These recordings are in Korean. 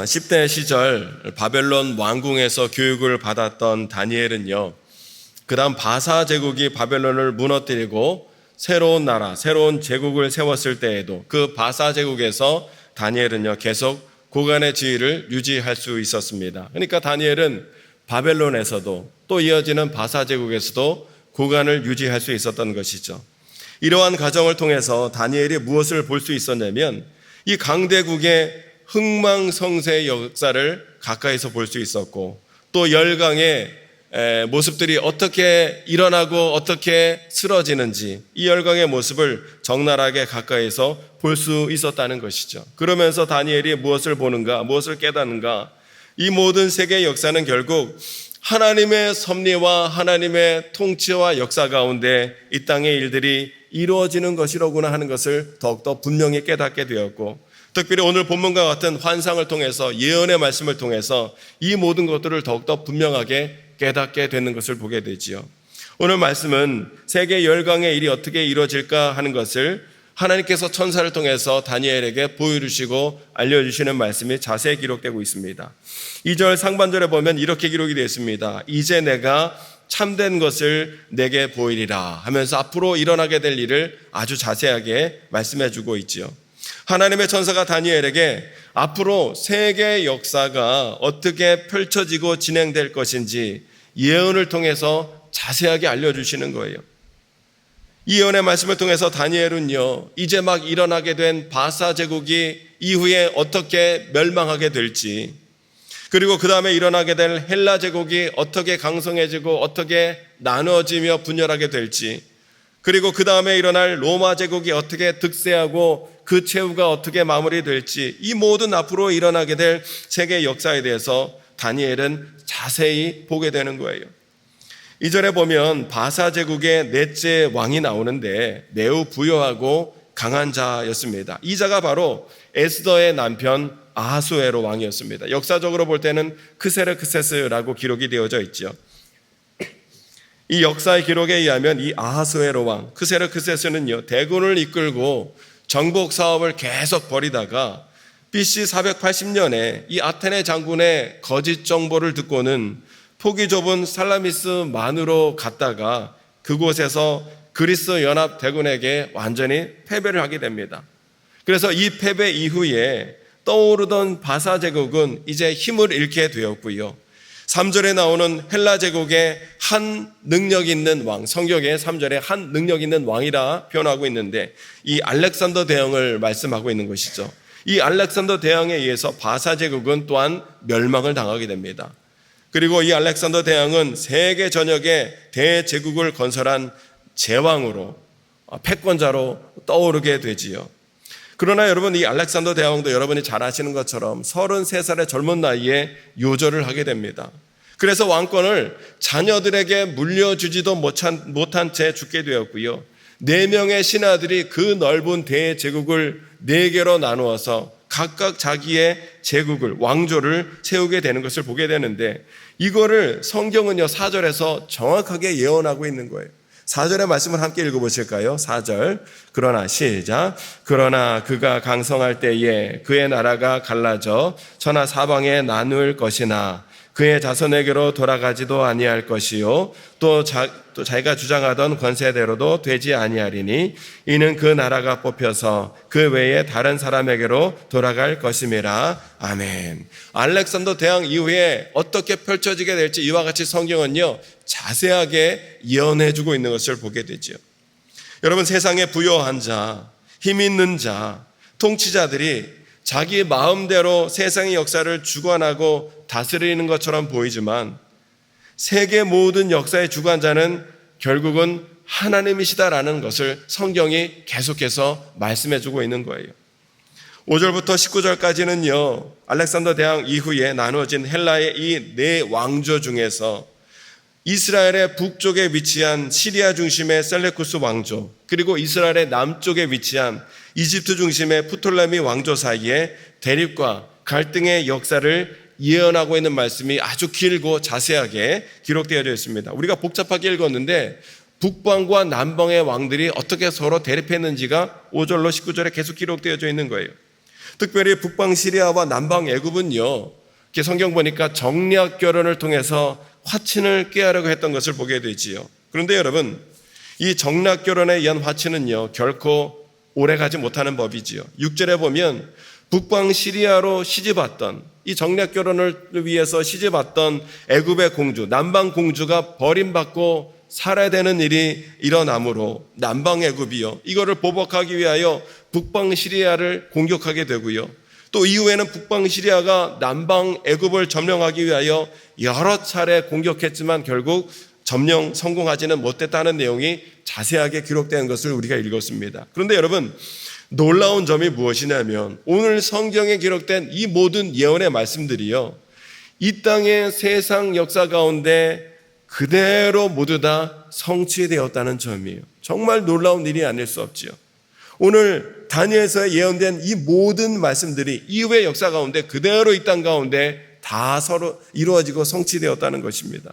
10대 시절 바벨론 왕궁에서 교육을 받았던 다니엘은요, 그 다음 바사 제국이 바벨론을 무너뜨리고 새로운 나라, 새로운 제국을 세웠을 때에도 그 바사 제국에서 다니엘은요, 계속 고관의 지위를 유지할 수 있었습니다. 그러니까 다니엘은 바벨론에서도 또 이어지는 바사 제국에서도 고관을 유지할 수 있었던 것이죠. 이러한 과정을 통해서 다니엘이 무엇을 볼 수 있었냐면 이 강대국의 흥망성쇠의 역사를 가까이서 볼 수 있었고, 또 열강의 모습들이 어떻게 일어나고 어떻게 쓰러지는지 이 열강의 모습을 적나라하게 가까이서 볼 수 있었다는 것이죠. 그러면서 다니엘이 무엇을 보는가, 무엇을 깨닫는가, 이 모든 세계의 역사는 결국 하나님의 섭리와 하나님의 통치와 역사 가운데 이 땅의 일들이 이루어지는 것이로구나 하는 것을 더욱더 분명히 깨닫게 되었고, 특별히 오늘 본문과 같은 환상을 통해서, 예언의 말씀을 통해서 이 모든 것들을 더욱더 분명하게 깨닫게 되는 것을 보게 되지요. 오늘 말씀은 세계 열강의 일이 어떻게 이루어질까 하는 것을 하나님께서 천사를 통해서 다니엘에게 보여주시고 알려주시는 말씀이 자세히 기록되고 있습니다. 2절 상반절에 보면 이렇게 기록이 되어 있습니다. 이제 내가 참된 것을 내게 보이리라 하면서 앞으로 일어나게 될 일을 아주 자세하게 말씀해 주고 있지요. 하나님의 천사가 다니엘에게 앞으로 세계 역사가 어떻게 펼쳐지고 진행될 것인지 예언을 통해서 자세하게 알려주시는 거예요. 이 예언의 말씀을 통해서 다니엘은요, 이제 막 일어나게 된 바사 제국이 이후에 어떻게 멸망하게 될지, 그리고 그 다음에 일어나게 될 헬라 제국이 어떻게 강성해지고 어떻게 나누어지며 분열하게 될지, 그리고 그 다음에 일어날 로마 제국이 어떻게 득세하고 그 최후가 어떻게 마무리될지, 이 모든 앞으로 일어나게 될 세계 역사에 대해서 다니엘은 자세히 보게 되는 거예요. 2절에 보면 바사 제국의 넷째 왕이 나오는데 매우 부유하고 강한 자였습니다. 이 자가 바로 에스더의 남편 아하수에로 왕이었습니다. 역사적으로 볼 때는 크세르크세스라고 기록이 되어져 있죠. 이 역사의 기록에 의하면 이 아하수에로 왕 크세르크세스는요, 대군을 이끌고 정복 사업을 계속 벌이다가 BC 480년에 이 아테네 장군의 거짓 정보를 듣고는 폭이 좁은 살라미스만으로 갔다가 그곳에서 그리스 연합 대군에게 완전히 패배를 하게 됩니다. 그래서 이 패배 이후에 떠오르던 바사 제국은 이제 힘을 잃게 되었고요. 3절에 나오는 헬라 제국의 한 능력 있는 왕, 성경에 3절에 한 능력 있는 왕이라 표현하고 있는데 이 알렉산더 대왕을 말씀하고 있는 것이죠. 이 알렉산더 대왕에 의해서 바사 제국은 또한 멸망을 당하게 됩니다. 그리고 이 알렉산더 대왕은 세계 전역에 대제국을 건설한 제왕으로, 패권자로 떠오르게 되지요. 그러나 여러분, 이 알렉산더 대왕도 여러분이 잘 아시는 것처럼 33살의 젊은 나이에 요절을 하게 됩니다. 그래서 왕권을 자녀들에게 물려주지도 못한 채 죽게 되었고요. 4명의 신하들이 그 넓은 대제국을 4개로 나누어서 각각 자기의 제국을, 왕조를 세우게 되는 것을 보게 되는데, 이거를 성경은요 4절에서 정확하게 예언하고 있는 거예요. 4절의 말씀을 함께 읽어보실까요? 4절. 그러나 시작. 그러나 그가 강성할 때에 그의 나라가 갈라져 천하 사방에 나눌 것이나 그의 자손에게로 돌아가지도 아니할 것이요 또 자기가 주장하던 권세대로도 되지 아니하리니 이는 그 나라가 뽑혀서 그 외에 다른 사람에게로 돌아갈 것임이라. 아멘. 알렉산더 대왕 이후에 어떻게 펼쳐지게 될지 이와 같이 성경은요 자세하게 예언해주고 있는 것을 보게 되죠. 여러분, 세상에 부유한 자, 힘 있는 자, 통치자들이 자기 마음대로 세상의 역사를 주관하고 다스리는 것처럼 보이지만 세계 모든 역사의 주관자는 결국은 하나님이시다라는 것을 성경이 계속해서 말씀해주고 있는 거예요. 5절부터 19절까지는요 알렉산더 대왕 이후에 나누어진 헬라의 이 4 왕조 중에서 이스라엘의 북쪽에 위치한 시리아 중심의 셀레쿠스 왕조, 그리고 이스라엘의 남쪽에 위치한 이집트 중심의 프톨레미 왕조 사이에 대립과 갈등의 역사를 예언하고 있는 말씀이 아주 길고 자세하게 기록되어져 있습니다. 우리가 복잡하게 읽었는데 북방과 남방의 왕들이 어떻게 서로 대립했는지가 5절로 19절에 계속 기록되어져 있는 거예요. 특별히 북방 시리아와 남방 애굽은요, 이렇게 성경 보니까 정략 결혼을 통해서 화친을 꾀하려고 했던 것을 보게 되지요. 그런데 여러분, 이 정략 결혼에 의한 화친은요, 결코 오래가지 못하는 법이지요. 6절에 보면 북방 시리아로 시집왔던, 이 정략 결혼을 위해서 시집왔던 애굽의 공주, 남방 공주가 버림받고 살아야 되는 일이 일어나므로 남방 애굽이요, 이거를 보복하기 위하여 북방 시리아를 공격하게 되고요, 또 이후에는 북방 시리아가 남방 애굽을 점령하기 위하여 여러 차례 공격했지만 결국 점령 성공하지는 못했다는 내용이 자세하게 기록된 것을 우리가 읽었습니다. 그런데 여러분, 놀라운 점이 무엇이냐면 오늘 성경에 기록된 이 모든 예언의 말씀들이요, 이 땅의 세상 역사 가운데 그대로 모두 다 성취되었다는 점이에요. 정말 놀라운 일이 아닐 수 없지요. 오늘 다니엘서에 예언된 이 모든 말씀들이 이후의 역사 가운데 그대로 이 땅 가운데 다 서로 이루어지고 성취되었다는 것입니다.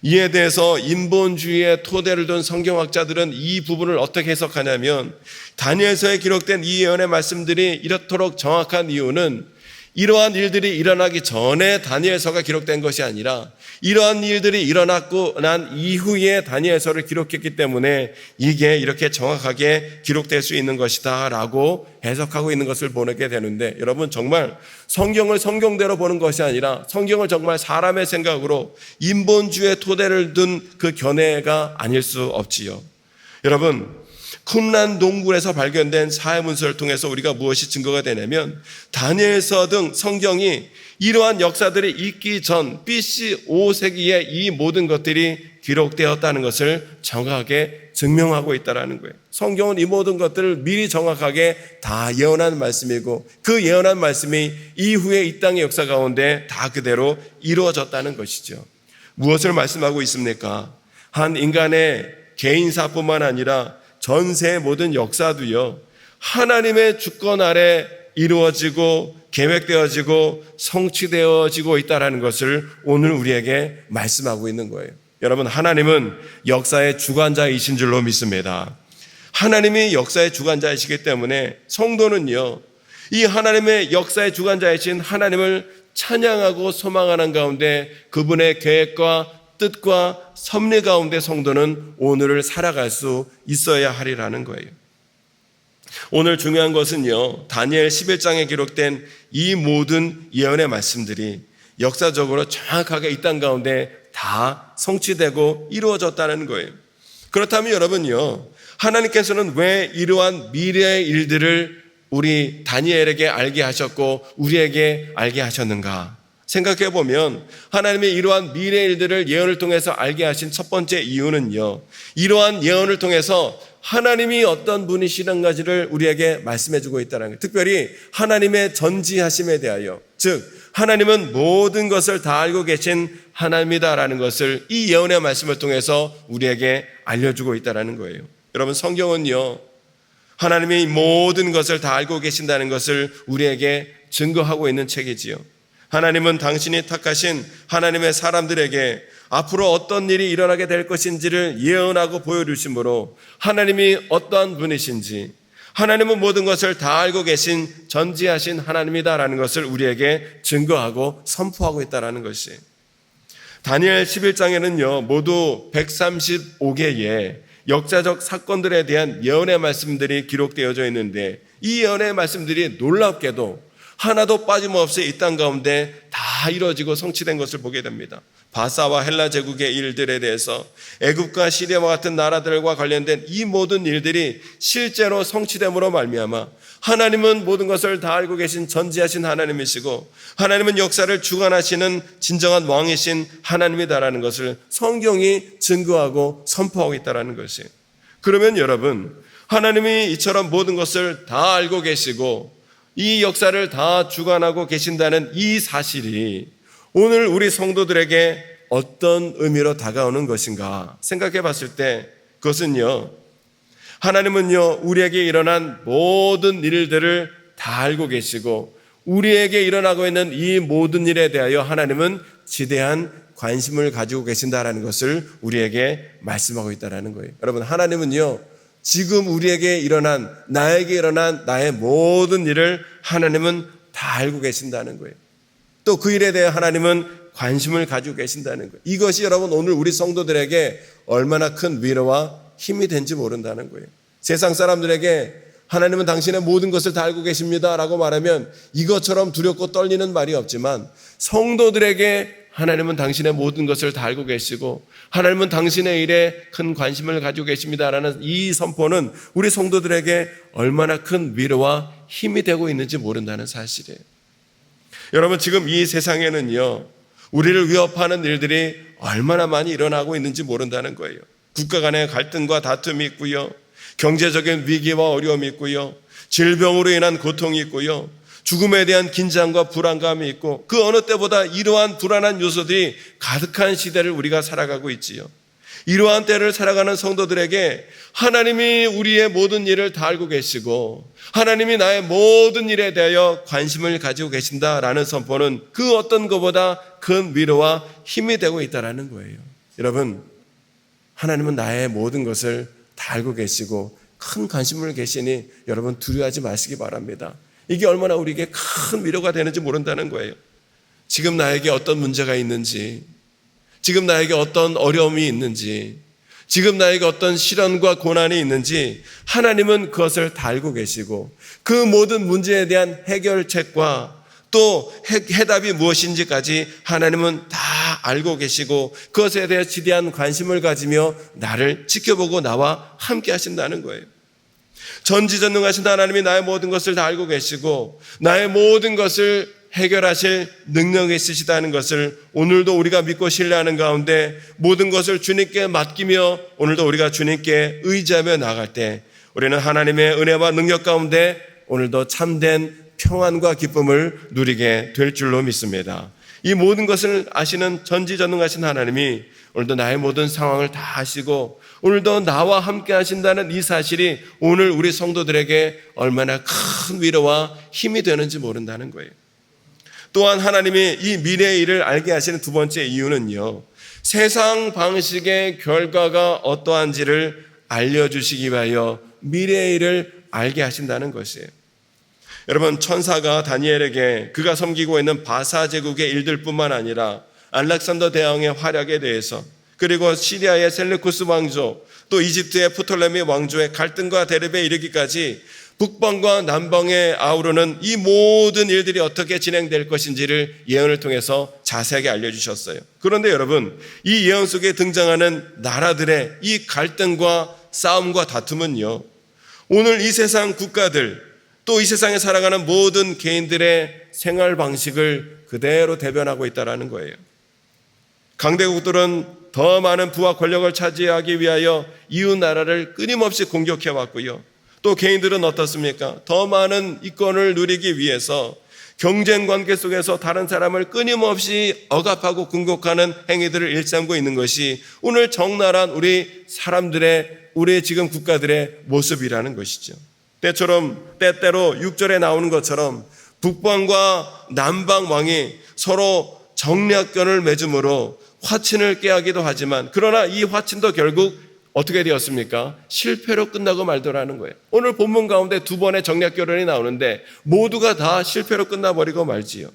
이에 대해서 인본주의의 토대를 둔 성경학자들은 이 부분을 어떻게 해석하냐면, 다니엘서에 기록된 이 예언의 말씀들이 이렇도록 정확한 이유는 이러한 일들이 일어나기 전에 다니엘서가 기록된 것이 아니라 이러한 일들이 일어났고 난 이후에 다니엘서를 기록했기 때문에 이게 이렇게 정확하게 기록될 수 있는 것이다 라고 해석하고 있는 것을 보게 되는데, 여러분, 정말 성경을 성경대로 보는 것이 아니라 성경을 정말 사람의 생각으로 인본주의의 토대를 둔 그 견해가 아닐 수 없지요. 여러분, 쿰란 동굴에서 발견된 사회문서를 통해서 우리가 무엇이 증거가 되냐면, 다니엘서 등 성경이 이러한 역사들이 있기 전 BC 5세기에 이 모든 것들이 기록되었다는 것을 정확하게 증명하고 있다는 거예요. 성경은 이 모든 것들을 미리 정확하게 다 예언한 말씀이고, 그 예언한 말씀이 이후에 이 땅의 역사 가운데 다 그대로 이루어졌다는 것이죠. 무엇을 말씀하고 있습니까? 한 인간의 개인사뿐만 아니라 전세의 모든 역사도요, 하나님의 주권 아래 이루어지고 계획되어지고 성취되어지고 있다는 것을 오늘 우리에게 말씀하고 있는 거예요. 여러분, 하나님은 역사의 주관자이신 줄로 믿습니다. 하나님이 역사의 주관자이시기 때문에 성도는요, 이 하나님의 역사의 주관자이신 하나님을 찬양하고 소망하는 가운데 그분의 계획과 뜻과 섭리 가운데 성도는 오늘을 살아갈 수 있어야 하리라는 거예요. 오늘 중요한 것은요, 다니엘 11장에 기록된 이 모든 예언의 말씀들이 역사적으로 정확하게 이 땅 가운데 다 성취되고 이루어졌다는 거예요. 그렇다면 여러분요, 하나님께서는 왜 이러한 미래의 일들을 우리 다니엘에게 알게 하셨고 우리에게 알게 하셨는가? 생각해 보면 하나님의 이러한 미래 일들을 예언을 통해서 알게 하신 첫 번째 이유는요, 이러한 예언을 통해서 하나님이 어떤 분이시는가지를 우리에게 말씀해 주고 있다는 거예요. 특별히 하나님의 전지하심에 대하여, 즉 하나님은 모든 것을 다 알고 계신 하나님이다라는 것을 이 예언의 말씀을 통해서 우리에게 알려주고 있다는 거예요. 여러분, 성경은요, 하나님이 모든 것을 다 알고 계신다는 것을 우리에게 증거하고 있는 책이지요. 하나님은 당신이 택하신 하나님의 사람들에게 앞으로 어떤 일이 일어나게 될 것인지를 예언하고 보여주심으로 하나님이 어떠한 분이신지, 하나님은 모든 것을 다 알고 계신 전지하신 하나님이다라는 것을 우리에게 증거하고 선포하고 있다는 것이, 다니엘 11장에는요 모두 135개의 역사적 사건들에 대한 예언의 말씀들이 기록되어져 있는데, 이 예언의 말씀들이 놀랍게도 하나도 빠짐없이 이 땅 가운데 다 이루어지고 성취된 것을 보게 됩니다. 바사와 헬라 제국의 일들에 대해서 애굽과 시리아와 같은 나라들과 관련된 이 모든 일들이 실제로 성취됨으로 말미암아 하나님은 모든 것을 다 알고 계신 전지하신 하나님이시고 하나님은 역사를 주관하시는 진정한 왕이신 하나님이다라는 것을 성경이 증거하고 선포하고 있다는 것이에요. 그러면 여러분, 하나님이 이처럼 모든 것을 다 알고 계시고 이 역사를 다 주관하고 계신다는 이 사실이 오늘 우리 성도들에게 어떤 의미로 다가오는 것인가 생각해 봤을 때, 그것은요, 하나님은요 우리에게 일어난 모든 일들을 다 알고 계시고 우리에게 일어나고 있는 이 모든 일에 대하여 하나님은 지대한 관심을 가지고 계신다라는 것을 우리에게 말씀하고 있다는 거예요. 여러분, 하나님은요 지금 우리에게 일어난, 나에게 일어난 나의 모든 일을 하나님은 다 알고 계신다는 거예요. 또 그 일에 대해 하나님은 관심을 가지고 계신다는 거예요. 이것이 여러분 오늘 우리 성도들에게 얼마나 큰 위로와 힘이 된지 모른다는 거예요. 세상 사람들에게 하나님은 당신의 모든 것을 다 알고 계십니다 라고 말하면 이것처럼 두렵고 떨리는 말이 없지만, 성도들에게 하나님은 당신의 모든 것을 다 알고 계시고 하나님은 당신의 일에 큰 관심을 가지고 계십니다라는 이 선포는 우리 성도들에게 얼마나 큰 위로와 힘이 되고 있는지 모른다는 사실이에요. 여러분, 지금 이 세상에는요, 우리를 위협하는 일들이 얼마나 많이 일어나고 있는지 모른다는 거예요. 국가 간의 갈등과 다툼이 있고요, 경제적인 위기와 어려움이 있고요, 질병으로 인한 고통이 있고요, 죽음에 대한 긴장과 불안감이 있고, 그 어느 때보다 이러한 불안한 요소들이 가득한 시대를 우리가 살아가고 있지요. 이러한 때를 살아가는 성도들에게 하나님이 우리의 모든 일을 다 알고 계시고 하나님이 나의 모든 일에 대하여 관심을 가지고 계신다라는 선포는 그 어떤 것보다 큰 위로와 힘이 되고 있다는 거예요. 여러분, 하나님은 나의 모든 것을 다 알고 계시고 큰 관심을 계시니 여러분 두려워하지 마시기 바랍니다. 이게 얼마나 우리에게 큰 위로가 되는지 모른다는 거예요. 지금 나에게 어떤 문제가 있는지, 지금 나에게 어떤 어려움이 있는지, 지금 나에게 어떤 시련과 고난이 있는지 하나님은 그것을 다 알고 계시고 그 모든 문제에 대한 해결책과 또 해답이 무엇인지까지 하나님은 다 알고 계시고 그것에 대해 지대한 관심을 가지며 나를 지켜보고 나와 함께 하신다는 거예요. 전지전능하신 하나님이 나의 모든 것을 다 알고 계시고 나의 모든 것을 해결하실 능력이 있으시다는 것을 오늘도 우리가 믿고 신뢰하는 가운데 모든 것을 주님께 맡기며 오늘도 우리가 주님께 의지하며 나아갈 때 우리는 하나님의 은혜와 능력 가운데 오늘도 참된 평안과 기쁨을 누리게 될 줄로 믿습니다. 이 모든 것을 아시는 전지전능하신 하나님이 오늘도 나의 모든 상황을 다 아시고 오늘도 나와 함께 하신다는 이 사실이 오늘 우리 성도들에게 얼마나 큰 위로와 힘이 되는지 모른다는 거예요. 또한 하나님이 이 미래의 일을 알게 하시는 두 번째 이유는요, 세상 방식의 결과가 어떠한지를 알려주시기 위하여 미래의 일을 알게 하신다는 것이에요. 여러분, 천사가 다니엘에게 그가 섬기고 있는 바사 제국의 일들뿐만 아니라 알렉산더 대왕의 활약에 대해서, 그리고 시리아의 셀루쿠스 왕조, 또 이집트의 프톨레미 왕조의 갈등과 대립에 이르기까지 북방과 남방에 아우르는 이 모든 일들이 어떻게 진행될 것인지를 예언을 통해서 자세하게 알려주셨어요. 그런데 여러분, 이 예언 속에 등장하는 나라들의 이 갈등과 싸움과 다툼은요, 오늘 이 세상 국가들, 또 이 세상에 살아가는 모든 개인들의 생활 방식을 그대로 대변하고 있다는 거예요. 강대국들은 더 많은 부와 권력을 차지하기 위하여 이웃 나라를 끊임없이 공격해왔고요. 또 개인들은 어떻습니까? 더 많은 이권을 누리기 위해서 경쟁 관계 속에서 다른 사람을 끊임없이 억압하고 궁극하는 행위들을 일삼고 있는 것이 오늘 적나라한 우리 사람들의, 우리 지금 국가들의 모습이라는 것이죠. 때때로 6절에 나오는 것처럼 북방과 남방 왕이 서로 정략견을 맺음으로 화친을 깨하기도 하지만, 그러나 이 화친도 결국 어떻게 되었습니까? 실패로 끝나고 말더라는 거예요. 오늘 본문 가운데 두 번의 정략결혼이 나오는데 모두가 다 실패로 끝나버리고 말지요.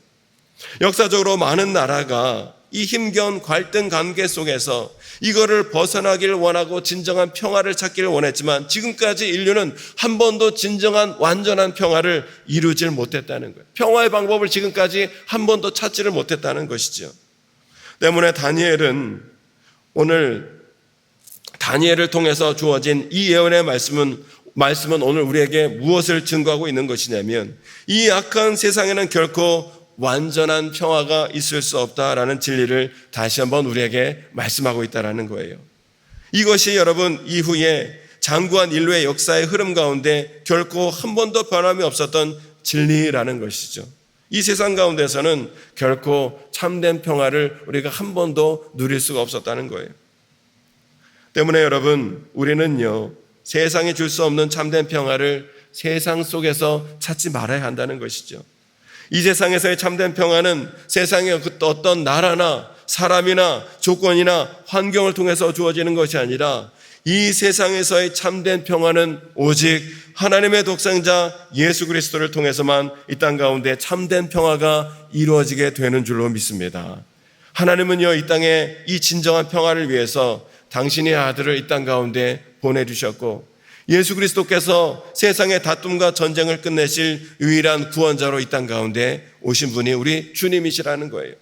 역사적으로 많은 나라가 이 힘겨운 갈등 관계 속에서 이거를 벗어나기를 원하고 진정한 평화를 찾기를 원했지만 지금까지 인류는 한 번도 진정한 완전한 평화를 이루질 못했다는 거예요. 평화의 방법을 지금까지 한 번도 찾지를 못했다는 것이죠. 때문에 오늘 다니엘을 통해서 주어진 이 예언의 말씀은 오늘 우리에게 무엇을 증거하고 있는 것이냐면, 이 악한 세상에는 결코 완전한 평화가 있을 수 없다라는 진리를 다시 한번 우리에게 말씀하고 있다는 거예요. 이것이 여러분 이후에 장구한 인류의 역사의 흐름 가운데 결코 한 번도 변함이 없었던 진리라는 것이죠. 이 세상 가운데서는 결코 참된 평화를 우리가 한 번도 누릴 수가 없었다는 거예요. 때문에 여러분, 우리는요, 세상이 줄 수 없는 참된 평화를 세상 속에서 찾지 말아야 한다는 것이죠. 이 세상에서의 참된 평화는 세상의 어떤 나라나 사람이나 조건이나 환경을 통해서 주어지는 것이 아니라 이 세상에서의 참된 평화는 오직 하나님의 독생자 예수 그리스도를 통해서만 이 땅 가운데 참된 평화가 이루어지게 되는 줄로 믿습니다. 하나님은요, 이 땅에 이 진정한 평화를 위해서 당신의 아들을 이 땅 가운데 보내주셨고, 예수 그리스도께서 세상의 다툼과 전쟁을 끝내실 유일한 구원자로 이 땅 가운데 오신 분이 우리 주님이시라는 거예요.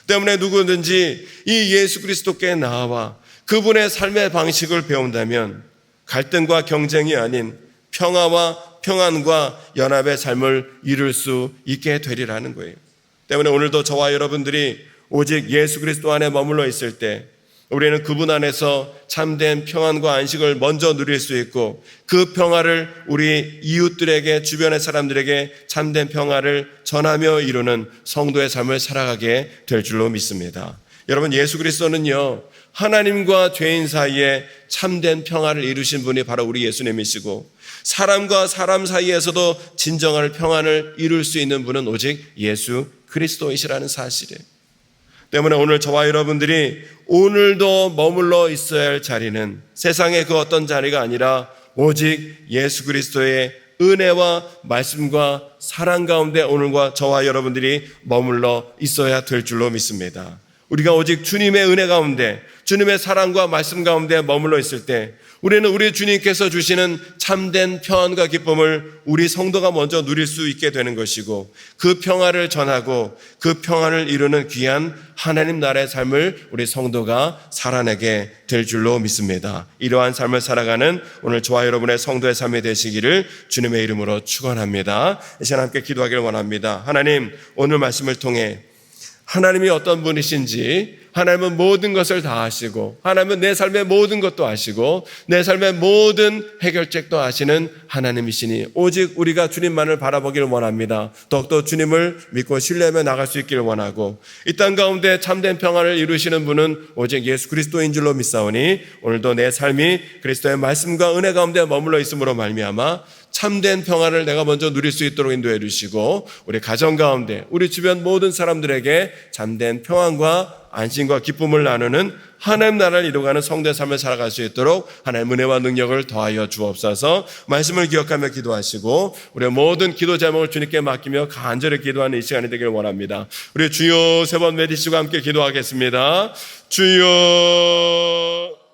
때문에 누구든지 이 예수 그리스도께 나아와 그분의 삶의 방식을 배운다면 갈등과 경쟁이 아닌 평화와 평안과 연합의 삶을 이룰 수 있게 되리라는 거예요. 때문에 오늘도 저와 여러분들이 오직 예수 그리스도 안에 머물러 있을 때 우리는 그분 안에서 참된 평안과 안식을 먼저 누릴 수 있고, 그 평화를 우리 이웃들에게, 주변의 사람들에게 참된 평화를 전하며 이루는 성도의 삶을 살아가게 될 줄로 믿습니다. 여러분, 예수 그리스도는요, 하나님과 죄인 사이에 참된 평화를 이루신 분이 바로 우리 예수님이시고, 사람과 사람 사이에서도 진정한 평안을 이룰 수 있는 분은 오직 예수 그리스도이시라는 사실이에요. 때문에 오늘 저와 여러분들이 오늘도 머물러 있어야 할 자리는 세상의 그 어떤 자리가 아니라 오직 예수 그리스도의 은혜와 말씀과 사랑 가운데 오늘과 저와 여러분들이 머물러 있어야 될 줄로 믿습니다. 우리가 오직 주님의 은혜 가운데, 주님의 사랑과 말씀 가운데 머물러 있을 때 우리는 우리 주님께서 주시는 참된 평안과 기쁨을 우리 성도가 먼저 누릴 수 있게 되는 것이고, 그 평화를 전하고 그 평안을 이루는 귀한 하나님 나라의 삶을 우리 성도가 살아내게 될 줄로 믿습니다. 이러한 삶을 살아가는 오늘 저와 여러분의 성도의 삶이 되시기를 주님의 이름으로 축원합니다. 이 시간 함께 기도하기를 원합니다. 하나님, 오늘 말씀을 통해 하나님이 어떤 분이신지, 하나님은 모든 것을 다 아시고, 하나님은 내 삶의 모든 것도 아시고, 내 삶의 모든 해결책도 아시는 하나님이시니 오직 우리가 주님만을 바라보기를 원합니다. 더욱더 주님을 믿고 신뢰하며 나갈 수 있기를 원하고, 이 땅 가운데 참된 평안을 이루시는 분은 오직 예수 그리스도인 줄로 믿사오니 오늘도 내 삶이 그리스도의 말씀과 은혜 가운데 머물러 있음으로 말미암아 참된 평안을 내가 먼저 누릴 수 있도록 인도해 주시고, 우리 가정 가운데 우리 주변 모든 사람들에게 참된 평안과 안심과 기쁨을 나누는 하나님 나라를 이루어가는 성도의 삶을 살아갈 수 있도록 하나님의 은혜와 능력을 더하여 주옵소서. 말씀을 기억하며 기도하시고 우리의 모든 기도 제목을 주님께 맡기며 간절히 기도하는 이 시간이 되기를 원합니다. 우리 주여 세 번 외치시고 함께 기도하겠습니다. 주여.